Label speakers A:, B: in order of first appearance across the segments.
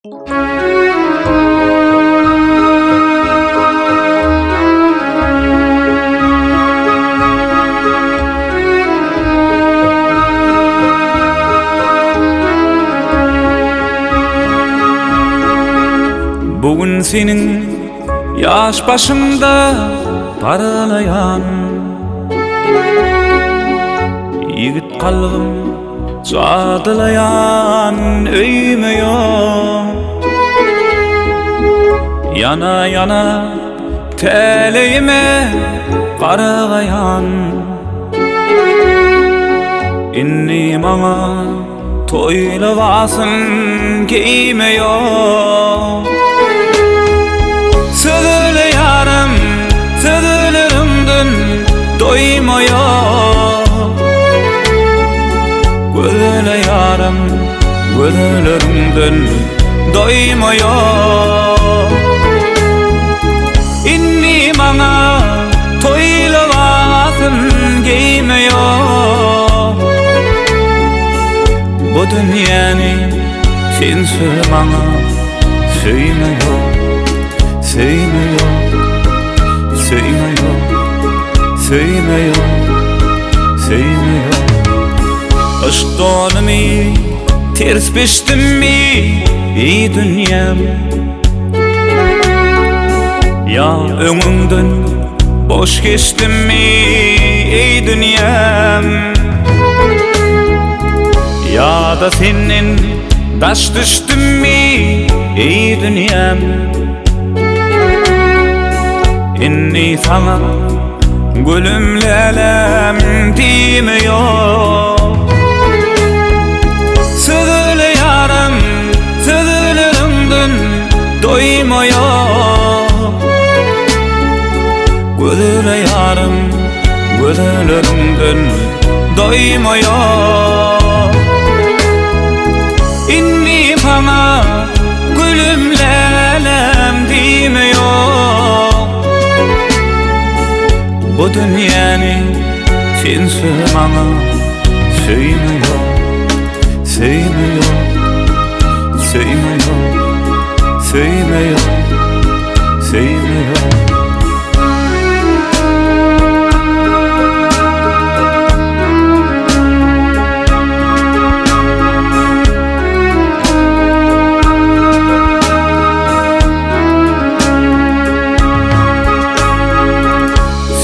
A: Bugün senin yaş başında paralayan yigit kalbim çağdalayan öýme ýok. Yana yana teleýime garagayan inni maňa toýlabasyn giýme ýok. Söyle yarım, sözlerimden doymuyor. Gözle yarım, gözlerimden doymuyor. İnni bana toylavasın giymiyor. Bu dünyanı sensiz bana söylemiyor. Sevmiyor, sevmiyor, sevmiyor, sevmiyor. Aşk donumu ters peştim mi ey dünyam? Ya öňünden boş geçtim mi ey dünyam? Ya da senin taş düştüm mi ey dünyam? İnni sana gülümlelem diymiyor. Söyle yarım, sözlerimden doymuyor. Gözle yarım, gözlerimden doymuyor. İnni sana gülümlelem diymiyor. Bu dünyanı sensiz bana söylemiyor, sevmiyor, sevmiyor, sevmiyor, sevmiyor.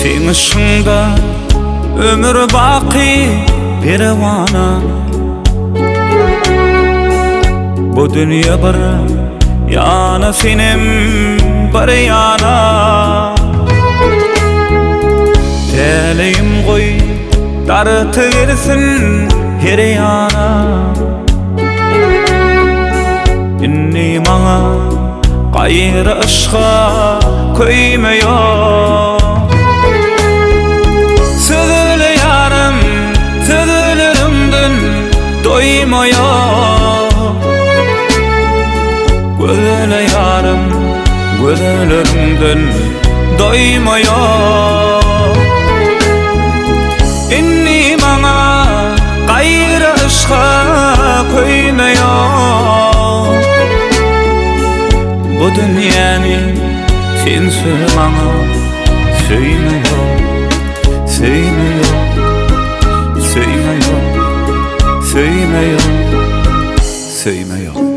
A: Senin ışığında ömür baki pervana. Bu dünya bir yana, senin bir yana. Teleğim koy dartıversin her yana. İnni maňa gaýry aşka köýmeýär. Söyle yarım, sözlerimden doymuyor. Gözle yarım, gözlerimden doymuyor. İnni maňa gaýry aşka köýmeýär. Bu dünýäni sensiz maňa söýmeýär. Sevmiyor, sevmiyor, sevmiyor, sevmiyor.